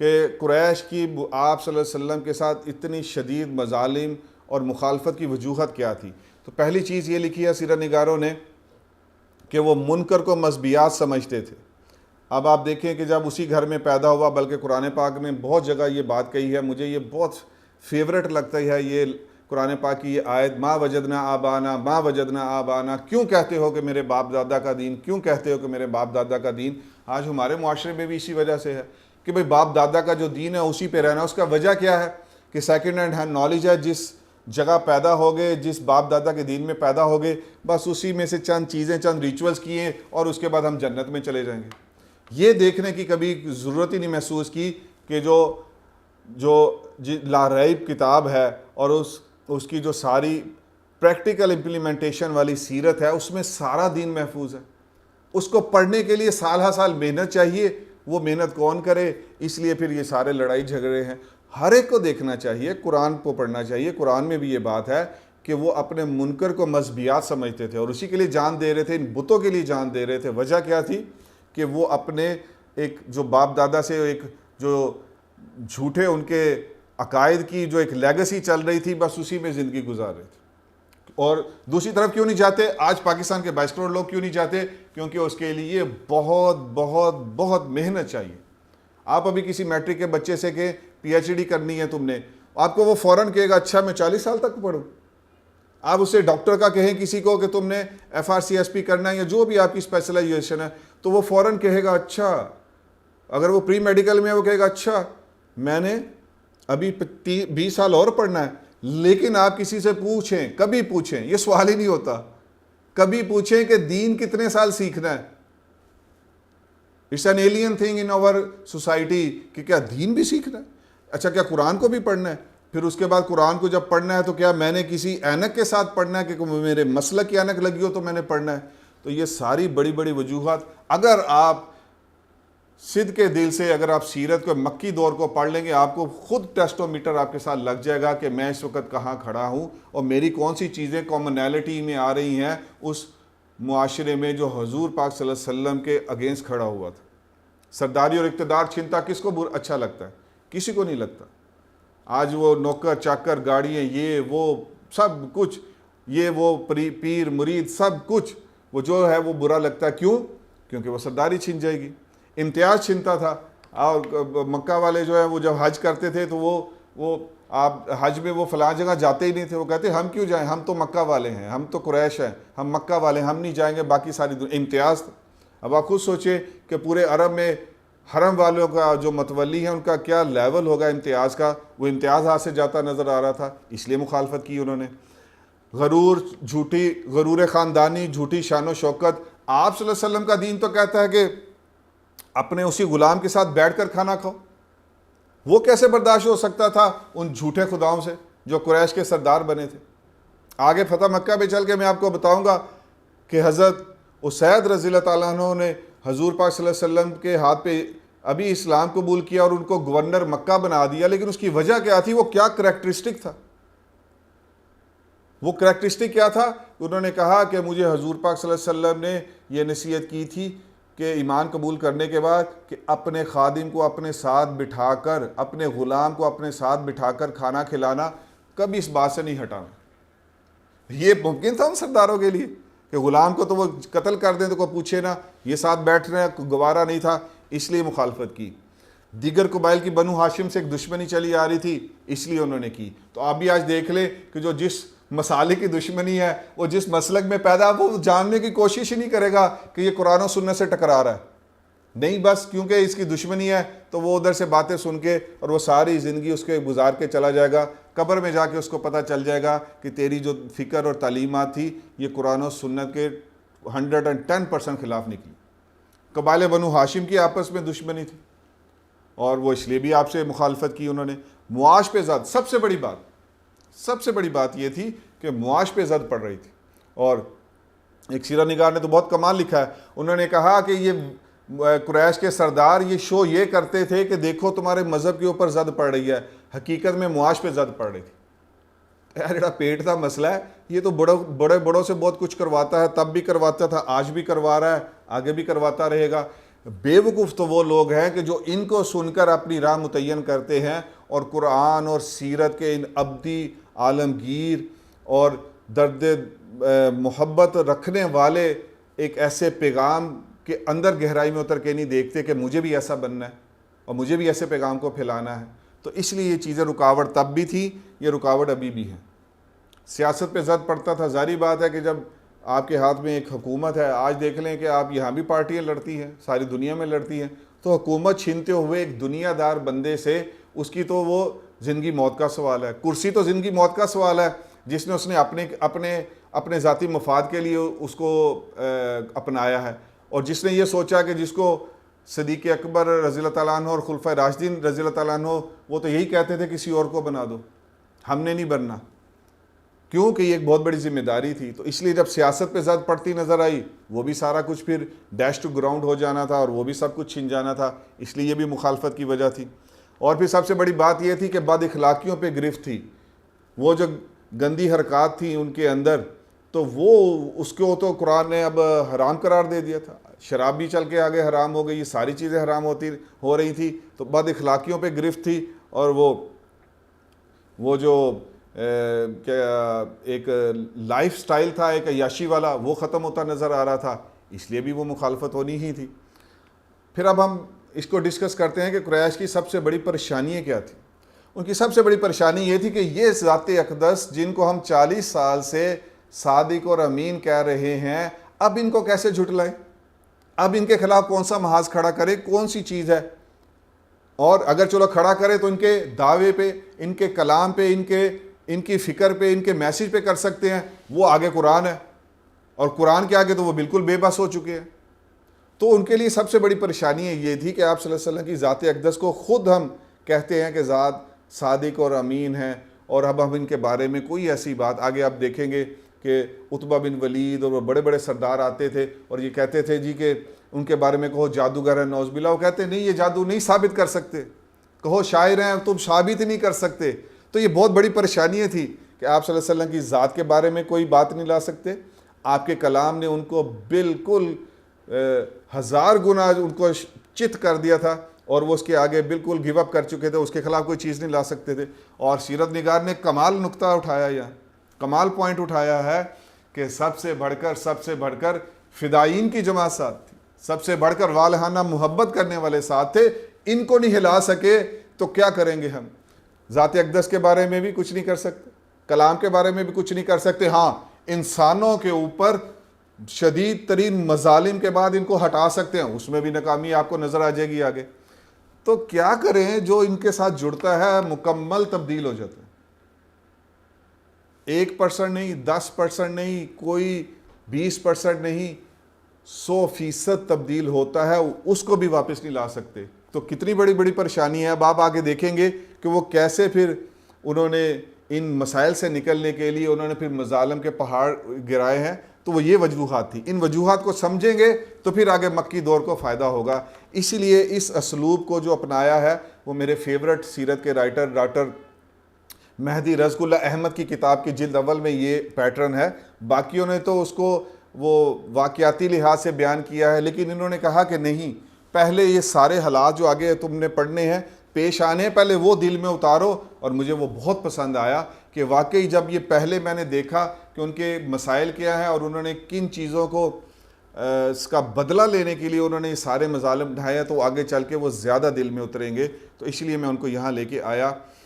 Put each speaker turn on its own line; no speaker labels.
کہ قریش کی آپ صلی اللہ علیہ وسلم کے ساتھ اتنی شدید مظالم اور مخالفت کی وجوہات کیا تھی. تو پہلی چیز یہ لکھی ہے سیرت نگاروں نے کہ وہ منکر کو مذہبیات سمجھتے تھے. اب آپ دیکھیں کہ جب اسی گھر میں پیدا ہوا، بلکہ قرآن پاک نے بہت جگہ یہ بات کہی ہے، مجھے یہ بہت فیورٹ لگتا ہے یہ قرآن پاک کی یہ آیت، ما وجدنا آبانا ما وجدنا آبانا. کیوں کہتے ہو کہ میرے باپ دادا کا دین، کیوں کہتے ہو کہ میرے باپ دادا کا دین؟ آج ہمارے معاشرے میں بھی اسی وجہ سے ہے کہ بھئی باپ دادا کا جو دین ہے اسی پہ رہنا. اس کا وجہ کیا ہے کہ سیکنڈ ہینڈ نالج ہے. جس جگہ پیدا ہو گئے، جس باپ دادا کے دین میں پیدا ہو گئے، بس اسی میں سے چند چیزیں، چند ریچولز کیے اور اس کے بعد ہم جنت میں چلے جائیں گے. یہ دیکھنے کی کبھی ضرورت ہی نہیں محسوس کی کہ جو لا ریب کتاب ہے اور اس کی جو ساری پریکٹیکل امپلیمنٹیشن والی سیرت ہے، اس میں سارا دین محفوظ ہے. اس کو پڑھنے کے لیے سال ہر سال محنت چاہیے. وہ محنت کون کرے؟ اس لیے پھر یہ سارے لڑائی جھگڑے ہیں. ہر ایک کو دیکھنا چاہیے، قرآن کو پڑھنا چاہیے. قرآن میں بھی یہ بات ہے کہ وہ اپنے منکر کو مذہبیات سمجھتے تھے اور اسی کے لیے جان دے رہے تھے، ان بتوں کے لیے جان دے رہے تھے. وجہ کیا تھی کہ وہ اپنے ایک جو باپ دادا سے ایک جو جھوٹے ان کے عقائد کی جو ایک لیگسی چل رہی تھی، بس اسی میں زندگی گزار رہے تھے. اور دوسری طرف کیوں نہیں جاتے؟ آج پاکستان کے 22 کروڑ لوگ کیوں نہیں جاتے؟ کیونکہ اس کے لیے بہت بہت بہت محنت چاہیے. آپ ابھی کسی میٹرک کے بچے سے کہ پی ایچ ڈی کرنی ہے تم نے، آپ کو وہ فوراً کہے گا اچھا میں 40 سال تک پڑھوں. آپ اسے ڈاکٹر کا کہیں کسی کو کہ تم نے F R C S P کرنا ہے یا جو بھی آپ کی اسپیشلائزیشن ہے، تو وہ فوراً کہے گا اچھا. اگر وہ پری میڈیکل میں ہے وہ کہے گا اچھا میں نے ابھی 20 سال اور پڑھنا ہے. لیکن آپ کسی سے پوچھیں، کبھی پوچھیں، یہ سوال ہی نہیں ہوتا، کبھی پوچھیں کہ دین کتنے سال سیکھنا ہے. It's an alien thing in our society کہ کیا دین بھی سیکھنا ہے؟ اچھا کیا قرآن کو بھی پڑھنا ہے؟ پھر اس کے بعد قرآن کو جب پڑھنا ہے تو کیا میں نے کسی اینک کے ساتھ پڑھنا ہے کہ میرے مسلک کی اینک لگی ہو تو میں نے پڑھنا ہے؟ تو یہ ساری بڑی بڑی وجوہات، اگر آپ صدق کے دل سے اگر آپ سیرت کو مکی دور کو پڑھ لیں گے، آپ کو خود ٹیسٹو میٹر آپ کے ساتھ لگ جائے گا کہ میں اس وقت کہاں کھڑا ہوں اور میری کون سی چیزیں کامنالٹی میں آ رہی ہیں اس معاشرے میں جو حضور پاک صلی اللہ علیہ وسلم کے اگینسٹ کھڑا ہوا تھا. سرداری اور اقتدار چھنتا کس کو اچھا لگتا ہے؟ کسی کو نہیں لگتا. آج وہ نوکر چاکر، گاڑیاں، یہ وہ سب کچھ، یہ وہ پیر مرید سب کچھ، وہ جو ہے وہ برا لگتا ہے. کیوں؟ کیونکہ وہ سرداری چھن جائے گی. امتیاز چھنتا تھا. اور مکہ والے جو ہیں وہ جب حج کرتے تھے تو وہ آپ حج میں وہ فلاں جگہ جاتے ہی نہیں تھے. وہ کہتے ہم کیوں جائیں، ہم تو مکہ والے ہیں، ہم تو قریش ہیں، ہم مکہ والے، ہم نہیں جائیں گے، باقی ساری امتیاز تھا. اب آپ خود سوچیں کہ پورے عرب میں حرم والوں کا جو متولی ہے ان کا کیا لیول ہوگا امتیاز کا. وہ امتیاز ہاتھ سے جاتا نظر آ رہا تھا، اس لیے مخالفت کی انہوں نے. غرور، جھوٹی غرور خاندانی، جھوٹی شان و شوکت. آپ صلی اللہ علیہ وسلم کا دین تو کہتا ہے کہ اپنے اسی غلام کے ساتھ بیٹھ کر کھانا کھاؤ. وہ کیسے برداشت ہو سکتا تھا ان جھوٹے خداؤں سے جو قریش کے سردار بنے تھے؟ آگے فتح مکہ پہ چل کے میں آپ کو بتاؤں گا کہ حضرت اسید رضی اللہ تعالیٰ عنہ نے حضور پاک صلی اللہ علیہ وسلم کے ہاتھ پہ ابھی اسلام قبول کیا اور ان کو گورنر مکہ بنا دیا. لیکن اس کی وجہ کیا تھی؟ وہ کیا کریکٹرسٹک تھا؟ وہ کریکٹرسٹک کیا تھا؟ انہوں نے کہا کہ مجھے حضور پاک صلی اللہ علیہ وسلم نے یہ نصیحت کی تھی کہ ایمان قبول کرنے کے بعد کہ اپنے خادم کو اپنے ساتھ بٹھا کر، اپنے غلام کو اپنے ساتھ بٹھا کر کھانا کھلانا، کبھی اس بات سے نہیں ہٹانا. یہ ممکن تھا ان سرداروں کے لیے کہ غلام کو تو وہ قتل کر دیں تو کوئی پوچھے نا، یہ ساتھ بیٹھنا گوارا نہیں تھا، اس لیے مخالفت کی. دیگر قبائل کی بنو ہاشم سے ایک دشمنی چلی آ رہی تھی، اس لیے انہوں نے کی. تو آپ بھی آج دیکھ لیں کہ جو جس مسالے کی دشمنی ہے، وہ جس مسلک میں پیدا، وہ جاننے کی کوشش ہی نہیں کرے گا کہ یہ قرآن و سنت سے ٹکرا رہا ہے. نہیں، بس کیونکہ اس کی دشمنی ہے تو وہ ادھر سے باتیں سن کے اور وہ ساری زندگی اس کے گزار کے چلا جائے گا. قبر میں جا کے اس کو پتہ چل جائے گا کہ تیری جو فکر اور تعلیمات تھی یہ قرآن و سنت کے 110% خلاف نکلی. قبائل بنو ہاشم کی آپس میں دشمنی تھی اور وہ اس لیے بھی آپ سے مخالفت کی انہوں نے. معاش پہ زد، سب سے بڑی بات یہ تھی کہ معاش پہ زد پڑ رہی تھی. اور ایک سیرہ نگار نے تو بہت کمال لکھا ہے، انہوں نے کہا کہ یہ قریش کے سردار یہ شو یہ کرتے تھے کہ دیکھو تمہارے مذہب کے اوپر زد پڑ رہی ہے، حقیقت میں معاش پہ زد پڑ رہی تھی. یار جڑا پیٹ کا مسئلہ ہے یہ تو بڑے بڑوں سے بہت کچھ کرواتا ہے، تب بھی کرواتا تھا، آج بھی کروا رہا ہے، آگے بھی کرواتا رہے گا. بیوقوف تو وہ لوگ ہیں کہ جو ان کو سن کر اپنی راہ متعین کرتے ہیں اور قرآن اور سیرت کے ان ابدی عالمگیر اور درد محبت رکھنے والے ایک ایسے پیغام کے اندر گہرائی میں اتر کے نہیں دیکھتے کہ مجھے بھی ایسا بننا ہے اور مجھے بھی ایسے پیغام کو پھیلانا ہے. تو اس لیے یہ چیزیں رکاوٹ تب بھی تھی, یہ رکاوٹ ابھی بھی ہے. سیاست پہ زد پڑتا تھا. ظاہری بات ہے کہ جب آپ کے ہاتھ میں ایک حکومت ہے, آج دیکھ لیں کہ آپ یہاں بھی پارٹیاں لڑتی ہیں, ساری دنیا میں لڑتی ہیں, تو حکومت چھینتے ہوئے ایک دنیا دار بندے سے اس کی تو وہ زندگی موت کا سوال ہے. کرسی تو زندگی موت کا سوال ہے, جس نے اس نے اپنے ذاتی مفاد کے لیے اس کو اپنایا ہے, اور جس نے یہ سوچا کہ جس کو صدیق اکبر رضی اللہ تعالیٰ عنہ اور خلفائے راشدین رضی اللہ تعالیٰ عنہ وہ تو یہی کہتے تھے کسی اور کو بنا دو, ہم نے نہیں بننا, کیونکہ یہ ایک بہت بڑی ذمہ داری تھی. تو اس لیے جب سیاست پہ زد پڑتی نظر آئی, وہ بھی سارا کچھ پھر ڈیش ٹو گراؤنڈ ہو جانا تھا اور وہ بھی سب کچھ چھن جانا تھا. اس لیے یہ بھی مخالفت کی وجہ تھی. اور پھر سب سے بڑی بات یہ تھی کہ بد اخلاقیوں پہ گرفت تھی. وہ جو گندی حرکات تھیں ان کے اندر, تو وہ اس کو تو قرآن نے اب حرام قرار دے دیا تھا. شراب بھی چل کے آگے حرام ہو گئی, یہ ساری چیزیں حرام ہو رہی تھی. تو بد اخلاقیوں پہ گرفت تھی, اور وہ جو ایک لائف سٹائل تھا ایک عیاشی والا, وہ ختم ہوتا نظر آ رہا تھا. اس لیے بھی وہ مخالفت ہونی ہی تھی. پھر اب ہم اس کو ڈسکس کرتے ہیں کہ قریش کی سب سے بڑی پریشانیاں کیا تھی. ان کی سب سے بڑی پریشانی یہ تھی کہ یہ ذات اقدس جن کو ہم 40 سال سے صادق اور امین کہہ رہے ہیں, اب ان کو کیسے جھٹلائیں, اب ان کے خلاف کون سا محاذ کھڑا کرے, کون سی چیز ہے. اور اگر چلو کھڑا کرے تو ان کے دعوے پہ, ان کے کلام پہ, ان کی فکر پہ, ان کے میسیج پہ کر سکتے ہیں. وہ آگے قرآن ہے, اور قرآن کے آگے تو وہ بالکل بے بس ہو چکے ہیں. تو ان کے لیے سب سے بڑی پریشانی یہ تھی کہ آپ صلی اللہ علیہ وسلم کی ذات اقدس کو خود ہم کہتے ہیں کہ ذات صادق اور امین ہیں, اور اب ہم ان کے بارے میں کوئی ایسی بات, آگے آپ دیکھیں گے کہ عتبہ بن ولید اور وہ بڑے بڑے سردار آتے تھے اور یہ کہتے تھے جی کہ ان کے بارے میں کہو جادوگر ہے, نعوذ باللہ. وہ کہتے نہیں, یہ جادو نہیں ثابت کر سکتے. کہو شاعر ہیں, تم ثابت نہیں کر سکتے. تو یہ بہت بڑی پریشانی تھی کہ آپ صلی اللہ علیہ وسلم کی ذات کے بارے میں کوئی بات نہیں لا سکتے. آپ کے کلام نے ان کو بالکل 1000 گنا ان کو چت کر دیا تھا, اور وہ اس کے آگے بالکل گیو اپ کر چکے تھے. اس کے خلاف کوئی چیز نہیں لا سکتے تھے. اور سیرت نگار نے کمال نقطہ اٹھایا, یا کمال پوائنٹ اٹھایا ہے کہ سب سے بڑھ کر فدائین کی جماعت ساتھ تھی, سب سے بڑھ کر والہانہ محبت کرنے والے ساتھ تھے. ان کو نہیں ہلا سکے تو کیا کریں گے ہم. ذات اقدس کے بارے میں بھی کچھ نہیں کر سکتے, کلام کے بارے میں بھی کچھ نہیں کر سکتے. ہاں, انسانوں کے اوپر شدید ترین مظالم کے بعد ان کو ہٹا سکتے ہیں, اس میں بھی ناکامی آپ کو نظر آ جائے گی آگے. تو کیا کریں, جو ان کے ساتھ جڑتا ہے مکمل تبدیل ہو جاتا ہے. 1% نہیں, 10% نہیں, کوئی 20% نہیں, 100% تبدیل ہوتا ہے, اس کو بھی واپس نہیں لا سکتے. تو کتنی بڑی بڑی پریشانی ہے. اب آپ آگے دیکھیں گے کہ وہ کیسے پھر انہوں نے ان مسائل سے نکلنے کے لیے انہوں نے پھر مظالم کے پہاڑ گرائے ہیں. تو وہ یہ وجوہات تھی. ان وجوہات کو سمجھیں گے تو پھر آگے مکی دور کو فائدہ ہوگا. اسی لیے اس اسلوب کو جو اپنایا ہے وہ میرے فیورٹ سیرت کے رائٹر ڈاکٹر مہدی رزق اللہ احمد کی کتاب کی جلد اول میں یہ پیٹرن ہے. باقیوں نے تو اس کو وہ واقعاتی لحاظ سے بیان کیا ہے, لیکن انہوں نے کہا کہ نہیں, پہلے یہ سارے حالات جو آگے تم نے پڑھنے ہیں, پیش آنے, پہلے وہ دل میں اتارو. اور مجھے وہ بہت پسند آیا کہ واقعی جب یہ پہلے میں نے دیکھا کہ ان کے مسائل کیا ہیں اور انہوں نے کن چیزوں کو اس کا بدلہ لینے کے لیے انہوں نے یہ سارے مظالم ڈھائے, تو آگے چل کے وہ زیادہ دل میں اتریں گے. تو اس لیے میں ان کو یہاں لے کے آیا.